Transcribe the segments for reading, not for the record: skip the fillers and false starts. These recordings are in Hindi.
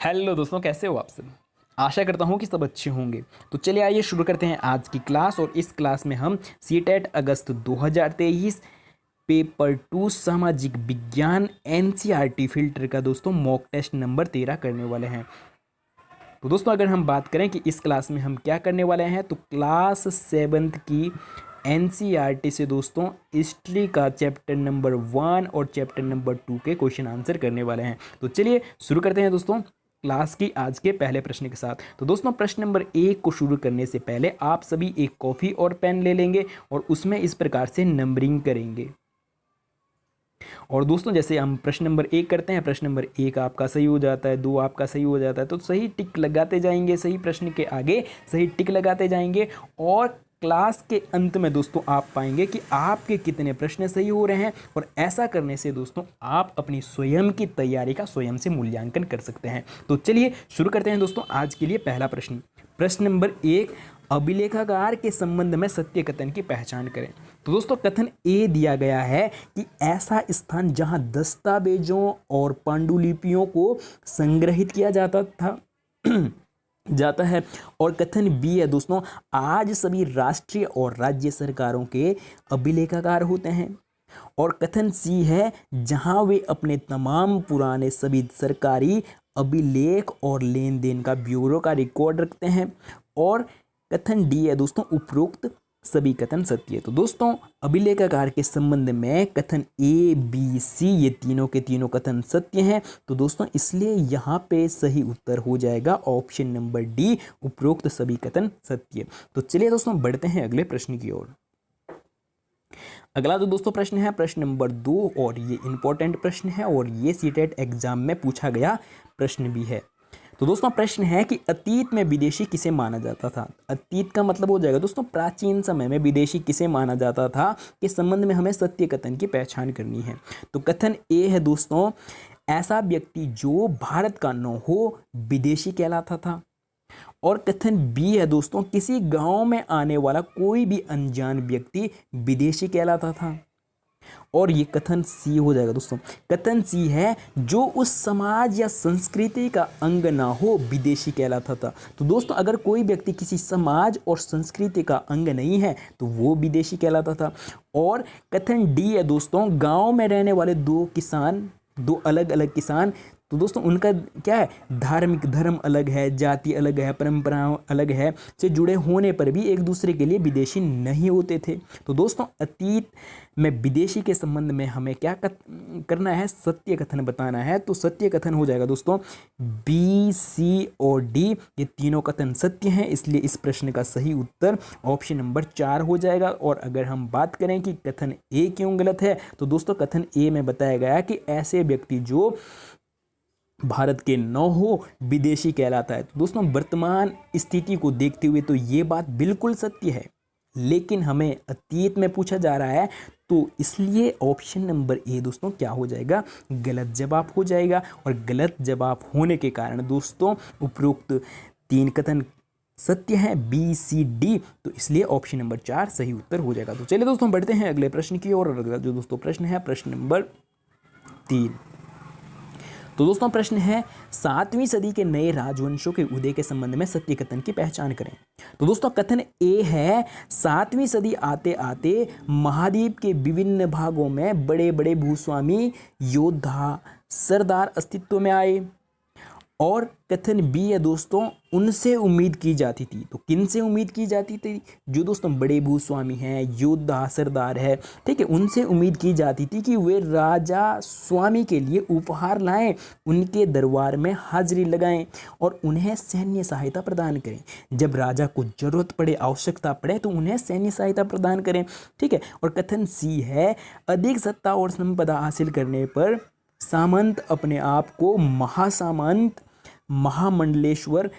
हेलो दोस्तों, कैसे हो आप सब। आशा करता हूँ कि सब अच्छे होंगे। तो चलिए आइए शुरू करते हैं आज की क्लास। और इस क्लास में हम सीटेट अगस्त 2023 पेपर 2 सामाजिक विज्ञान एनसीईआरटी फिल्टर का दोस्तों मॉक टेस्ट नंबर 13 करने वाले हैं। तो दोस्तों अगर हम बात करें कि इस क्लास में हम क्या करने वाले हैं, तो क्लास 7th की एनसीईआरटी से दोस्तों हिस्ट्री का चैप्टर नंबर 1 और चैप्टर नंबर 2 के क्वेश्चन आंसर करने वाले हैं। तो चलिए शुरू करते हैं दोस्तों क्लास की आज के पहले प्रश्न के साथ। तो दोस्तों प्रश्न नंबर 1 को शुरू करने से पहले आप सभी एक कॉफ़ी और पेन ले लेंगे और उसमें इस प्रकार से नंबरिंग करेंगे। और दोस्तों जैसे हम प्रश्न नंबर 1 करते हैं, प्रश्न नंबर 1 आपका सही हो जाता है, 2 आपका सही हो जाता है, तो सही टिक लगाते जाएंगे, सही प्रश्न के आगे सही टिक लगाते जाएंगे। और क्लास के अंत में दोस्तों आप पाएंगे कि आपके कितने प्रश्न सही हो रहे हैं। और ऐसा करने से दोस्तों आप अपनी स्वयं की तैयारी का स्वयं से मूल्यांकन कर सकते हैं। तो चलिए शुरू करते हैं दोस्तों आज के लिए पहला प्रश्न। प्रश्न नंबर 1, अभिलेखागार के संबंध में सत्य कथन की पहचान करें। तो दोस्तों कथन ए दिया गया है कि ऐसा स्थान जहां दस्तावेजों और पांडुलिपियों को संग्रहित किया जाता है। और कथन बी है दोस्तों, आज सभी राष्ट्रीय और राज्य सरकारों के अभिलेखागार होते हैं। और कथन सी है, जहां वे अपने तमाम पुराने सभी सरकारी अभिलेख और लेन देन का ब्यूरो का रिकॉर्ड रखते हैं। और कथन डी है दोस्तों, उपरोक्त सभी कथन सत्य है। तो दोस्तों अभिलेखागार के संबंध में कथन ए बी सी ये तीनों के तीनों कथन सत्य हैं। तो दोस्तों इसलिए यहाँ पे सही उत्तर हो जाएगा ऑप्शन नंबर डी, उपरोक्त सभी कथन सत्य। तो चलिए दोस्तों बढ़ते हैं अगले प्रश्न की ओर। अगला जो दोस्तों प्रश्न है प्रश्न नंबर 2, और ये इंपॉर्टेंट प्रश्न है और ये सीटेट एग्जाम में पूछा गया प्रश्न भी है। तो दोस्तों प्रश्न है कि अतीत में विदेशी किसे माना जाता था। अतीत का मतलब हो जाएगा दोस्तों प्राचीन समय में विदेशी किसे माना जाता था के संबंध में हमें सत्य कथन की पहचान करनी है। तो कथन ए है दोस्तों, ऐसा व्यक्ति जो भारत का न हो विदेशी कहलाता था। और कथन बी है दोस्तों, किसी गांव में आने वाला कोई भी अनजान व्यक्ति विदेशी कहलाता था। और ये कथन सी हो जाएगा दोस्तों। कथन सी है, जो उस समाज या संस्कृति का अंग ना हो विदेशी कहलाता था। तो दोस्तों अगर कोई व्यक्ति किसी समाज और संस्कृति का अंग नहीं है तो वो विदेशी कहलाता था। और कथन डी है दोस्तों, गांव में रहने वाले दो अलग अलग किसान, तो दोस्तों उनका क्या है, धार्मिक धर्म अलग है, जाति अलग है, परंपराएं अलग है, से जुड़े होने पर भी एक दूसरे के लिए विदेशी नहीं होते थे। तो दोस्तों अतीत में विदेशी के संबंध में हमें क्या करना है, सत्य कथन बताना है। तो सत्य कथन हो जाएगा दोस्तों बी सी और डी, ये तीनों कथन सत्य हैं, इसलिए इस प्रश्न का सही उत्तर ऑप्शन नंबर 4 हो जाएगा। और अगर हम बात करें कि कथन ए क्यों गलत है, तो दोस्तों कथन ए में बताया गया कि ऐसे व्यक्ति जो भारत के न हो विदेशी कहलाता है। तो दोस्तों वर्तमान स्थिति को देखते हुए तो ये बात बिल्कुल सत्य है, लेकिन हमें अतीत में पूछा जा रहा है, तो इसलिए ऑप्शन नंबर ए दोस्तों क्या हो जाएगा, गलत जवाब हो जाएगा। और गलत जवाब होने के कारण दोस्तों उपरोक्त 3 कथन सत्य है, बी सी डी, तो इसलिए ऑप्शन नंबर 4 सही उत्तर हो जाएगा। तो चलिए दोस्तों बढ़ते हैं अगले प्रश्न की ओर। अगला जो दोस्तों प्रश्न है प्रश्न नंबर 3। तो दोस्तों प्रश्न है, 7वीं सदी के नए राजवंशों के उदय के संबंध में सत्य कथन की पहचान करें। तो दोस्तों कथन ए है, 7वीं सदी आते आते महाद्वीप के विभिन्न भागों में बड़े बड़े भूस्वामी योद्धा सरदार अस्तित्व में आए। और कथन बी है दोस्तों, उनसे उम्मीद की जाती थी। तो किन से उम्मीद की जाती थी, जो दोस्तों बड़े भूस्वामी हैं, योद्धा सरदार है, ठीक है, उनसे उम्मीद की जाती थी कि वे राजा स्वामी के लिए उपहार लाएं, उनके दरबार में हाजिरी लगाएं और उन्हें सैन्य सहायता प्रदान करें। जब राजा को जरूरत पड़े, आवश्यकता पड़े, तो उन्हें सैन्य सहायता प्रदान करें, ठीक है। और कथन सी है, अधिक सत्ता और संपदा हासिल करने पर सामंत अपने आप को महासामंत, महामंडलेश्वर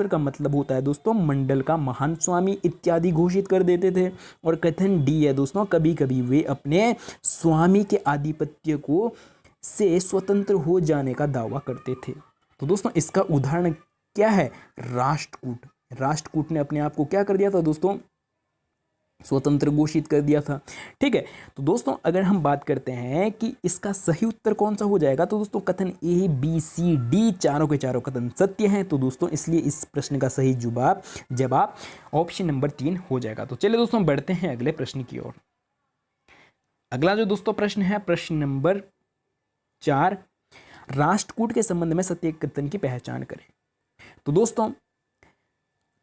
का मतलब होता है दोस्तों मंडल का महान स्वामी इत्यादि घोषित कर देते थे। और कथन डी है दोस्तों, कभी कभी वे अपने स्वामी के आधिपत्य को से स्वतंत्र हो जाने का दावा करते थे। तो दोस्तों इसका उदाहरण क्या है, राष्ट्रकूट ने अपने आप को क्या कर दिया था दोस्तों, स्वतंत्र घोषित कर दिया था। ठीक है, तो दोस्तों अगर हम बात करते हैं कि इसका सही उत्तर कौन सा हो जाएगा, तो दोस्तों कथन ए बी सी डी चारों के चारों कथन सत्य हैं। तो दोस्तों इसलिए इस प्रश्न का सही जवाब ऑप्शन नंबर 3 हो जाएगा। तो चलिए दोस्तों बढ़ते हैं अगले प्रश्न की ओर। अगला जो दोस्तों प्रश्न है प्रश्न नंबर 4, राष्ट्रकूट के संबंध में सत्य कथन की पहचान करें। तो दोस्तों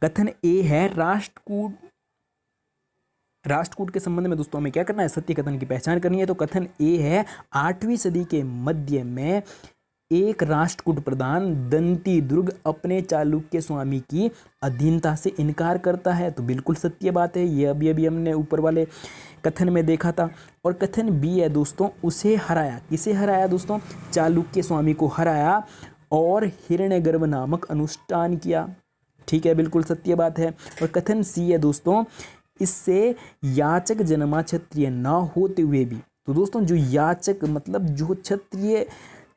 कथन ए है राष्ट्रकूट के संबंध में दोस्तों हमें क्या करना है, सत्य कथन की पहचान करनी है। तो कथन ए है 8वीं सदी के मध्य में एक राष्ट्रकूट प्रधान दंती दुर्ग अपने चालुक्य स्वामी की अधीनता से इनकार करता है। तो बिल्कुल सत्य बात है, ये अभी हमने ऊपर वाले कथन में देखा था। और कथन बी है दोस्तों, उसे हराया, किसे हराया दोस्तों, चालुक्य स्वामी को हराया और हिरण्यगर्भ नामक अनुष्ठान किया। ठीक है, बिल्कुल सत्य बात है। और कथन सी है दोस्तों, इससे याचक जन्मा क्षत्रिय न होते हुए भी। तो दोस्तों जो याचक मतलब जो क्षत्रिय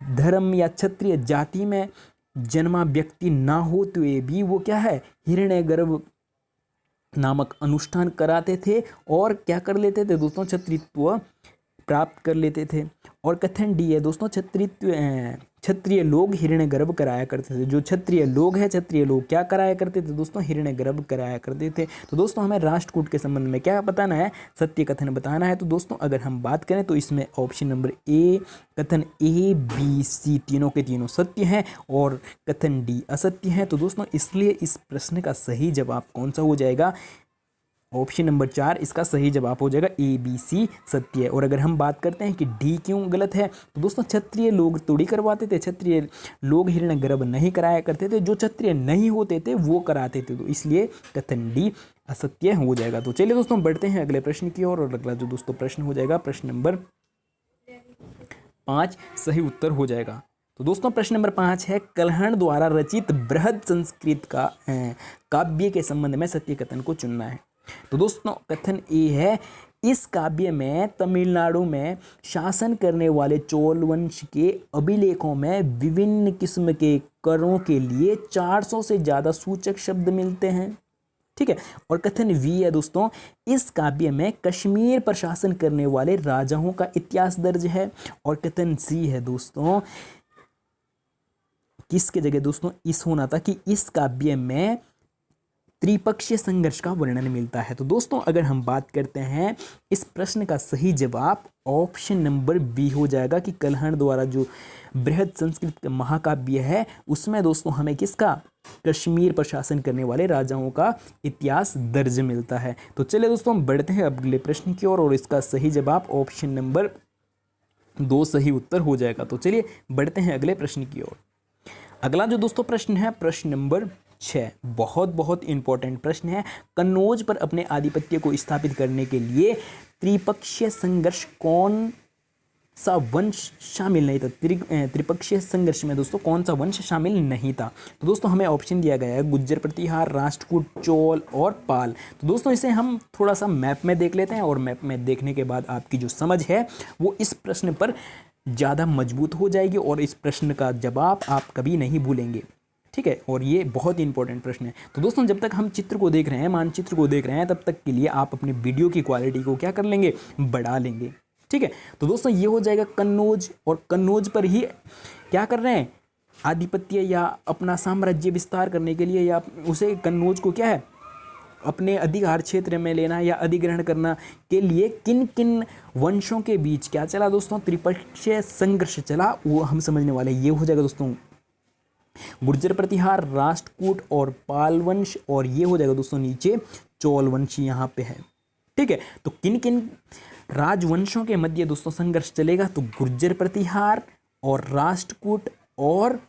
धर्म या क्षत्रिय जाति में जन्मा व्यक्ति ना होते हुए भी वो क्या है, हिरण्यगर्भ नामक अनुष्ठान कराते थे और क्या कर लेते थे दोस्तों, क्षत्रित्व प्राप्त कर लेते थे। और कथन डी है दोस्तों, क्षत्रिय लोग हिरण्यगर्भ कराया करते थे। जो क्षत्रिय लोग हैं, क्षत्रिय लोग क्या कराया करते थे दोस्तों, हिरण्यगर्भ कराया करते थे। तो दोस्तों हमें राष्ट्रकूट के संबंध में क्या बताना है, सत्य कथन बताना है। तो दोस्तों अगर हम बात करें तो इसमें ऑप्शन नंबर ए, कथन ए बी सी तीनों के तीनों सत्य हैं और कथन डी असत्य हैं। तो दोस्तों इसलिए इस प्रश्न का सही जवाब कौन सा हो जाएगा, ऑप्शन नंबर 4 इसका सही जवाब हो जाएगा, ए बी सी सत्य है। और अगर हम बात करते हैं कि डी क्यों गलत है, तो दोस्तों क्षत्रिय लोग थोड़ी करवाते थे, क्षत्रिय लोग हिरण्यगर्भ नहीं कराया करते थे, जो क्षत्रिय नहीं होते थे वो कराते थे। तो इसलिए कथन डी असत्य हो जाएगा। तो चलिए दोस्तों बढ़ते हैं अगले प्रश्न की ओर। और अगला जो दोस्तों प्रश्न हो जाएगा प्रश्न नंबर 5 सही उत्तर हो जाएगा। तो दोस्तों प्रश्न नंबर 5 है, कल्हण द्वारा रचित बृहद संस्कृत का काव्य के संबंध में सत्य कथन को चुनना है। तो दोस्तों कथन ए है, इस काव्य में तमिलनाडु में शासन करने वाले चोल वंश के अभिलेखों में विभिन्न किस्म के करों के लिए 400 से ज़्यादा सूचक शब्द मिलते हैं। ठीक है, और कथन वी है दोस्तों, इस काव्य में कश्मीर पर शासन करने वाले राजाओं का इतिहास दर्ज है। और कथन सी है दोस्तों, किसके जगह दोस्तों इस होना था कि इस काव्य में त्रिपक्षीय संघर्ष का वर्णन मिलता है। तो दोस्तों अगर हम बात करते हैं, इस प्रश्न का सही जवाब ऑप्शन नंबर बी हो जाएगा कि कल्हण द्वारा जो बृहद संस्कृत महाकाव्य है उसमें दोस्तों हमें किसका, कश्मीर पर शासन करने वाले राजाओं का इतिहास दर्ज मिलता है। तो चलिए दोस्तों हम बढ़ते हैं अगले प्रश्न की ओर और इसका सही जवाब ऑप्शन नंबर 2 सही उत्तर हो जाएगा। तो चलिए बढ़ते हैं अगले प्रश्न की ओर। अगला जो दोस्तों प्रश्न है प्रश्न नंबर 6, बहुत इंपॉर्टेंट प्रश्न है। कन्नौज पर अपने आधिपत्य को स्थापित करने के लिए त्रिपक्षीय संघर्ष कौन सा वंश शामिल नहीं था, त्रिपक्षीय संघर्ष में दोस्तों कौन सा वंश शामिल नहीं था। तो दोस्तों हमें ऑप्शन दिया गया है गुज्जर, प्रतिहार, राष्ट्रकूट, चोल और पाल। तो दोस्तों इसे हम थोड़ा सा मैप में देख लेते हैं और मैप में देखने के बाद आपकी जो समझ है वो इस प्रश्न पर ज़्यादा मजबूत हो जाएगी और इस प्रश्न का जवाब आप कभी नहीं भूलेंगे। ठीक है, और ये बहुत ही इंपॉर्टेंट प्रश्न है। तो दोस्तों जब तक हम चित्र को देख रहे हैं, मानचित्र को देख रहे हैं, तब तक के लिए आप अपने वीडियो की क्वालिटी को क्या कर लेंगे, बढ़ा लेंगे। ठीक है, तो दोस्तों ये हो जाएगा कन्नौज, और कन्नौज पर ही क्या कर रहे हैं, आधिपत्य या अपना साम्राज्य विस्तार करने के लिए, या उसे कन्नौज को क्या है अपने अधिकार क्षेत्र में लेना या अधिग्रहण करना के लिए किन किन वंशों के बीच क्या चला दोस्तों, त्रिपक्षीय संघर्ष चला, वो हम समझने वाले। ये हो जाएगा दोस्तों गुर्जर, प्रतिहार, राष्ट्रकूट और पाल वंश, और ये हो जाएगा दोस्तों नीचे चोल वंश यहाँ पे है। ठीक है, तो किन किन राजवंशों के मध्य दोस्तों संघर्ष चलेगा, तो गुर्जर, प्रतिहार और राष्ट्रकूट और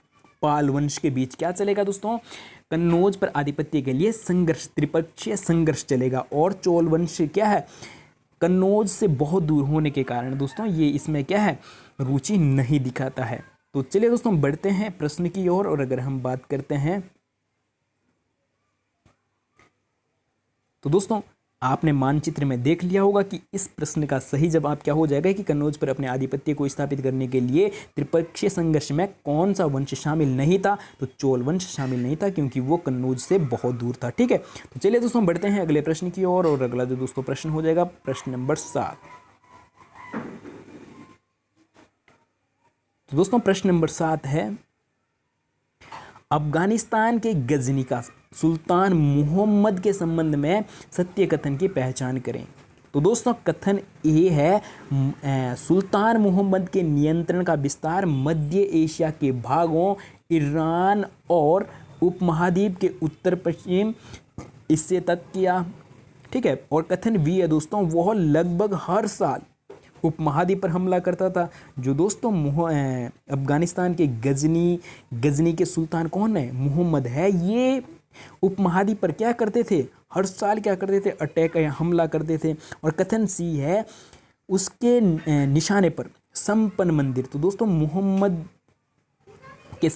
पाल वंश के बीच क्या चलेगा दोस्तों, कन्नौज पर आधिपत्य के लिए संघर्ष, त्रिपक्षीय संघर्ष चलेगा। और चोल वंश क्या है, कन्नौज से बहुत दूर होने के कारण दोस्तों ये इसमें क्या है, रुचि नहीं दिखाता है। तो चलिए दोस्तों बढ़ते हैं प्रश्न की ओर। और अगर हम बात करते हैं तो दोस्तों आपने मानचित्र में देख लिया होगा कि इस प्रश्न का सही जवाब क्या हो जाएगा कि कन्नौज पर अपने आधिपत्य को स्थापित करने के लिए त्रिपक्षीय संघर्ष में कौन सा वंश शामिल नहीं था। तो चोल वंश शामिल नहीं था क्योंकि वो कन्नौज से बहुत दूर था। ठीक है, तो चलिए दोस्तों बढ़ते हैं अगले प्रश्न की ओर। और अगला जो दोस्तों प्रश्न हो जाएगा प्रश्न नंबर 7। तो दोस्तों प्रश्न नंबर 7 है, अफगानिस्तान के गजनी का सुल्तान मोहम्मद के संबंध में सत्य कथन की पहचान करें। तो दोस्तों कथन ए है, सुल्तान मोहम्मद के नियंत्रण का विस्तार मध्य एशिया के भागों, ईरान और उपमहाद्वीप के उत्तर पश्चिम हिस्से तक किया। ठीक है, और कथन बी है दोस्तों, वह लगभग हर साल उपमहाद्वीप पर हमला करता था। जो दोस्तों अफगानिस्तान के गजनी के सुल्तान कौन है, मोहम्मद है, ये उपमहाद्वीप पर क्या करते थे, हर साल क्या करते थे, अटैक या हमला करते थे। और कथन सी है, उसके निशाने पर संपन्न मंदिर। तो दोस्तों मोहम्मद के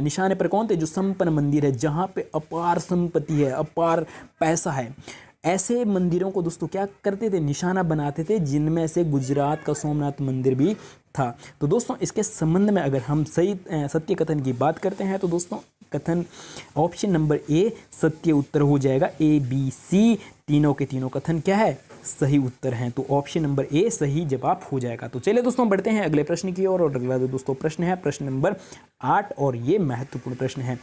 निशाने पर कौन थे, जो संपन्न मंदिर है, जहाँ पे अपार संपत्ति है, अपार पैसा है, ऐसे मंदिरों को दोस्तों क्या करते थे, निशाना बनाते थे, जिनमें से गुजरात का सोमनाथ मंदिर भी था। तो दोस्तों इसके संबंध में अगर हम सही सत्य कथन की बात करते हैं तो दोस्तों कथन ऑप्शन नंबर ए सत्य उत्तर हो जाएगा। ए बी सी तीनों के तीनों कथन क्या है, सही उत्तर हैं। तो ऑप्शन नंबर ए सही जवाब हो जाएगा। तो चलिए दोस्तों बढ़ते हैं अगले प्रश्न की ओर। और अगला जो दोस्तों प्रश्न है प्रश्न नंबर 8 और ये महत्वपूर्ण प्रश्न है।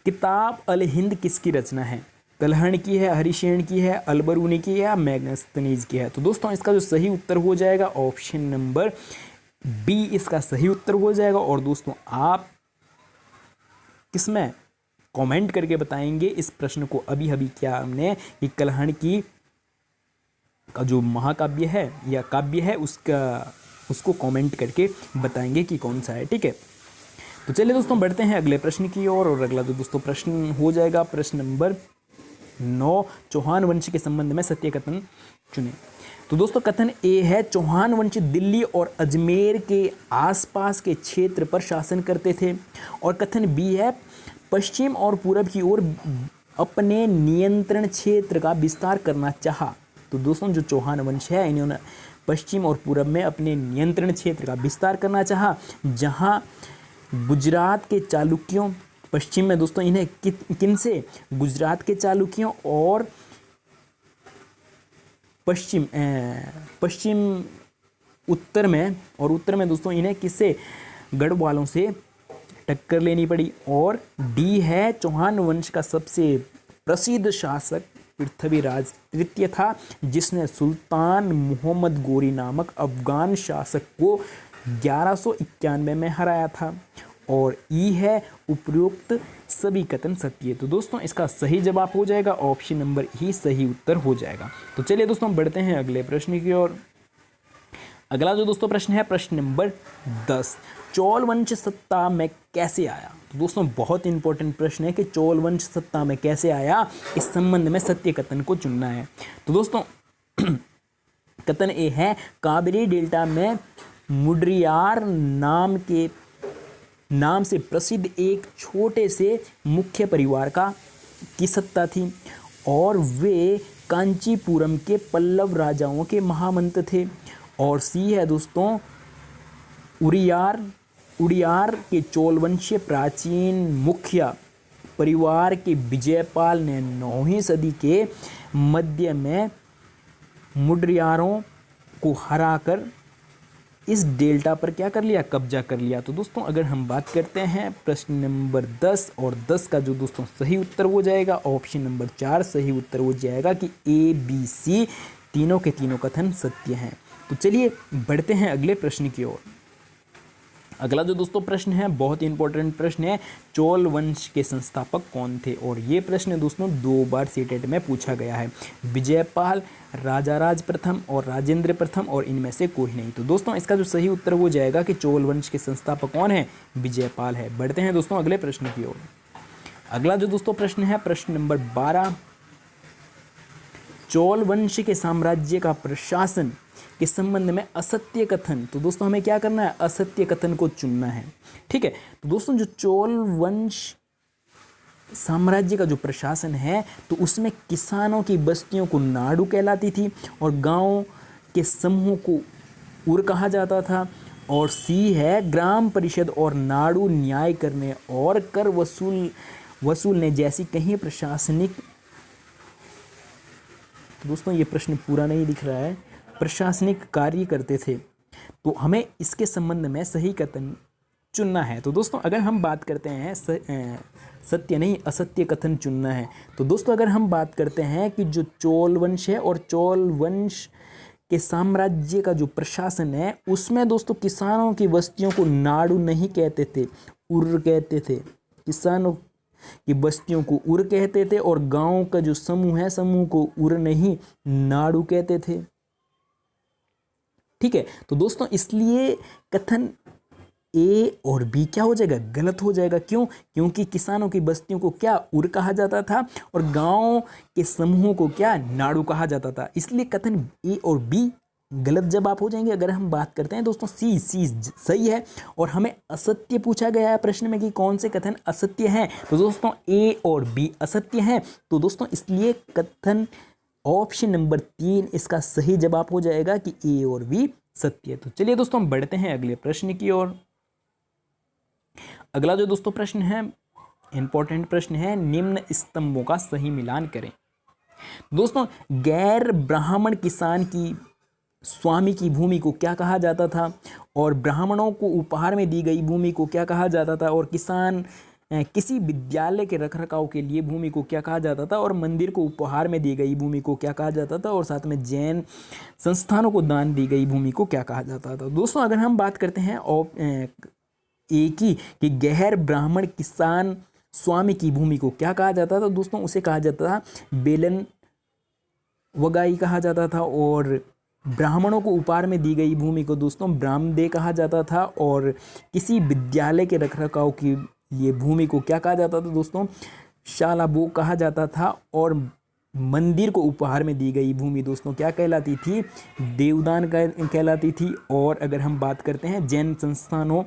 किताब अल हिंद किसकी रचना है, कल्हण की है, हरिशेन की है, अलबरूनी की है या मैग्नेस्तनीज की है। तो दोस्तों इसका जो सही उत्तर हो जाएगा ऑप्शन नंबर बी इसका सही उत्तर हो जाएगा। और दोस्तों आप किसमें कमेंट करके बताएंगे इस प्रश्न को, अभी अभी क्या हमने कि कल्हण की का जो महाकाव्य है या काव्य है उसको कमेंट करके बताएंगे कि कौन सा है। ठीक है, तो चलिए दोस्तों बढ़ते हैं अगले प्रश्न की ओर। और अगला जो दोस्तों प्रश्न हो जाएगा प्रश्न नंबर 9, चौहान वंश के संबंध में सत्य कथन चुने। तो दोस्तों कथन ए है, चौहान वंश दिल्ली और अजमेर के आसपास के क्षेत्र पर शासन करते थे। और कथन बी है, पश्चिम और पूरब की ओर अपने नियंत्रण क्षेत्र का विस्तार करना चाहा। तो दोस्तों जो चौहान वंश है इन्होंने पश्चिम और पूरब में अपने नियंत्रण क्षेत्र का विस्तार करना चाहा, जहां गुजरात के चालुक्यों, पश्चिम में दोस्तों इन्हें किन से, गुजरात के चालुक्यों और पश्चिम उत्तर में दोस्तों इन्हें किससे, गढ़वालों से टक्कर लेनी पड़ी। और डी है, चौहान वंश का सबसे प्रसिद्ध शासक पृथ्वीराज तृतीय था, जिसने सुल्तान मोहम्मद गोरी नामक अफगान शासक को 1191 में हराया था। और ई है, उपरोक्त सभी कथन सत्य। तो दोस्तों इसका सही जवाब हो जाएगा ऑप्शन नंबर ही सही उत्तर हो जाएगा। तो चलिए दोस्तों बढ़ते हैं अगले प्रश्न की ओर। अगला जो दोस्तों प्रश्न है प्रश्न नंबर 10, चोल वंश सत्ता में कैसे आया। तो दोस्तों बहुत इंपॉर्टेंट प्रश्न है कि चोल वंश सत्ता में कैसे आया, इस संबंध में सत्य कथन को चुनना है। तो दोस्तों कथन ए है, कावेरी डेल्टा में मुड्रियार नाम से प्रसिद्ध एक छोटे से मुख्य परिवार की सत्ता थी और वे कांचीपुरम के पल्लव राजाओं के महामंत्र थे। और सी है दोस्तों, उड़ियार के चोल वंशीय प्राचीन मुखिया परिवार के विजयपाल ने 9वीं सदी के मध्य में मुड्रियारों को हराकर इस डेल्टा पर क्या कर लिया, कब्जा कर लिया। तो दोस्तों अगर हम बात करते हैं प्रश्न नंबर 10 और 10 का जो दोस्तों सही उत्तर हो जाएगा ऑप्शन नंबर 4 सही उत्तर हो जाएगा कि ए बी सी तीनों के तीनों कथन सत्य हैं। तो चलिए बढ़ते हैं अगले प्रश्न की ओर। अगला जो दोस्तों प्रश्न है बहुत ही इंपॉर्टेंट प्रश्न है, चोल वंश के संस्थापक कौन थे। और ये प्रश्न दोस्तों 2 बार सीटेट में पूछा गया है, विजयपाल, राजाराज प्रथम और राजेंद्र प्रथम और इनमें से कोई नहीं। तो दोस्तों इसका जो सही उत्तर हो जाएगा कि चोल वंश के संस्थापक कौन है, विजयपाल है। बढ़ते हैं दोस्तों अगले प्रश्न की ओर। अगला जो दोस्तों प्रश्न है प्रश्न नंबर 12, चोल वंश के साम्राज्य का प्रशासन के संबंध में असत्य कथन। तो दोस्तों हमें क्या करना है, असत्य कथन को चुनना है। ठीक है, तो दोस्तों जो चोल वंश साम्राज्य का जो प्रशासन है तो उसमें किसानों की बस्तियों को नाडु कहलाती थी और गांवों के समूह को उर कहा जाता था। और सी है ग्राम परिषद और नाडु न्याय करने और कर वसूलने जैसी कहीं प्रशासनिक। तो दोस्तों ये प्रश्न पूरा नहीं दिख रहा है। प्रशासनिक कार्य करते थे, तो हमें इसके संबंध में सही कथन चुनना है। तो दोस्तों अगर हम बात करते हैं सत्य नहीं असत्य कथन चुनना है, तो दोस्तों अगर हम बात करते हैं कि जो चोल वंश है और चोल वंश के साम्राज्य का जो प्रशासन है उसमें दोस्तों किसानों की बस्तियों को नाडु नहीं कहते थे, उर कहते थे। किसानों की बस्तियों को उर कहते थे और गांव का जो समूह है समूह को उर नहीं नाडु कहते थे। ठीक है, तो दोस्तों इसलिए कथन ए और बी क्या हो जाएगा, गलत हो जाएगा। क्यों? क्योंकि किसानों की बस्तियों को क्या उर कहा जाता था और गांव के समूहों को क्या नाडु कहा जाता था। इसलिए कथन ए और बी गलत जवाब हो जाएंगे। अगर हम बात करते हैं दोस्तों सी सही है। और हमें असत्य पूछा गया है प्रश्न में कि कौन से कथन असत्य हैं, तो दोस्तों ए और बी असत्य हैं। तो दोस्तों इसलिए कथन ऑप्शन नंबर 3 इसका सही जवाब हो जाएगा कि ए और बी सत्य है। तो चलिए दोस्तों हम बढ़ते हैं अगले प्रश्न की ओर। अगला जो दोस्तों प्रश्न है इंपॉर्टेंट प्रश्न है, निम्न स्तंभों का सही मिलान करें। दोस्तों गैर ब्राह्मण किसान की स्वामी की भूमि को क्या कहा जाता था और ब्राह्मणों को उपहार में दी गई भूमि को क्या कहा जाता था और किसान किसी विद्यालय के रखरखाव के लिए भूमि को क्या कहा जाता था और मंदिर को उपहार में दी गई भूमि को क्या कहा जाता था और साथ में जैन संस्थानों को दान दी गई भूमि को क्या कहा जाता था। दोस्तों अगर हम बात करते हैं एक ही कि गैर ब्राह्मण किसान स्वामी की भूमि को क्या कहा जाता था, दोस्तों उसे कहा जाता था बेलन वगाई कहा जाता था। और ब्राह्मणों को उपहार में दी गई भूमि को दोस्तों ब्राह्मदे कहा जाता था। और किसी विद्यालय के रखरखाव की ये भूमि को क्या कहा जाता था दोस्तों, शालाबो कहा जाता था। और मंदिर को उपहार में दी गई भूमि दोस्तों क्या कहलाती थी, देवदान कहलाती थी। और अगर हम बात करते हैं जैन संस्थानों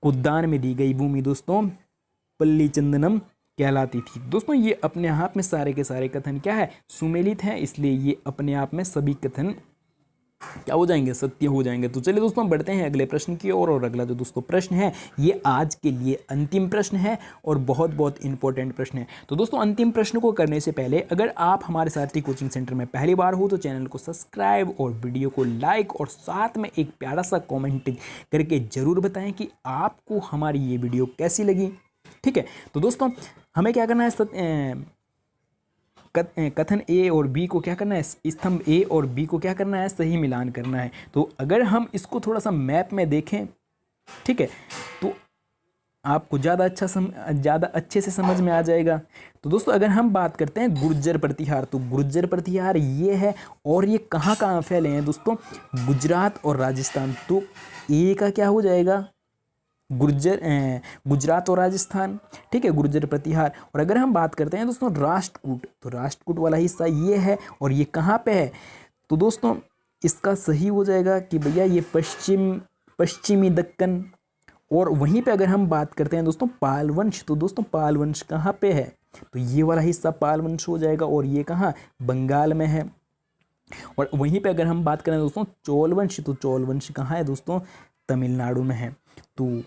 को दान में दी गई भूमि दोस्तों पल्ली चंदनम कहलाती थी। दोस्तों ये अपने आप में सारे के सारे कथन क्या है, सुमेलित हैं, इसलिए ये अपने आप में सभी कथन क्या हो जाएंगे, सत्य हो जाएंगे। तो चलिए दोस्तों बढ़ते हैं अगले प्रश्न की ओर। और अगला जो दोस्तों प्रश्न है ये आज के लिए अंतिम प्रश्न है और बहुत बहुत इंपॉर्टेंट प्रश्न है। तो दोस्तों अंतिम प्रश्न को करने से पहले अगर आप हमारे सारथी कोचिंग सेंटर में पहली बार हो तो चैनल को सब्सक्राइब और वीडियो को लाइक और साथ में एक प्यारा सा कॉमेंट करके ज़रूर बताएं कि आपको हमारी ये वीडियो कैसी लगी। ठीक है, तो दोस्तों हमें क्या करना है, कथन ए और बी को क्या करना है, स्तंभ ए और बी को क्या करना है, सही मिलान करना है। तो अगर हम इसको थोड़ा सा मैप में देखें, ठीक है, तो आपको ज़्यादा अच्छे से समझ में आ जाएगा। तो दोस्तों अगर हम बात करते हैं गुर्जर प्रतिहार, तो गुर्जर प्रतिहार ये है और ये कहाँ कहाँ फैले हैं दोस्तों, गुजरात और राजस्थान। तो ए का क्या हो जाएगा, गुजरात और राजस्थान। ठीक है, गुर्जर प्रतिहार। और अगर हम बात करते हैं दोस्तों राष्ट्रकूट, तो राष्ट्रकूट वाला हिस्सा ये है और ये कहाँ पे है, तो दोस्तों इसका सही हो जाएगा कि भैया ये पश्चिमी दक्कन। और वहीं पे अगर हम बात करते हैं दोस्तों पाल वंश, तो दोस्तों पाल वंश कहाँ पे है, तो ये वाला हिस्सा पाल वंश हो जाएगा और ये कहाँ, बंगाल में है। और वहीं पे अगर हम बात करें दोस्तों चोल वंश, तो चोल वंश कहाँ है दोस्तों, तमिलनाडु में है। तो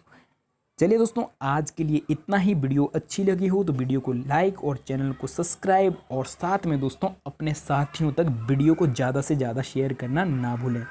चलिए दोस्तों आज के लिए इतना ही। वीडियो अच्छी लगी हो तो वीडियो को लाइक और चैनल को सब्सक्राइब और साथ में दोस्तों अपने साथियों तक वीडियो को ज़्यादा से ज़्यादा शेयर करना ना भूलें।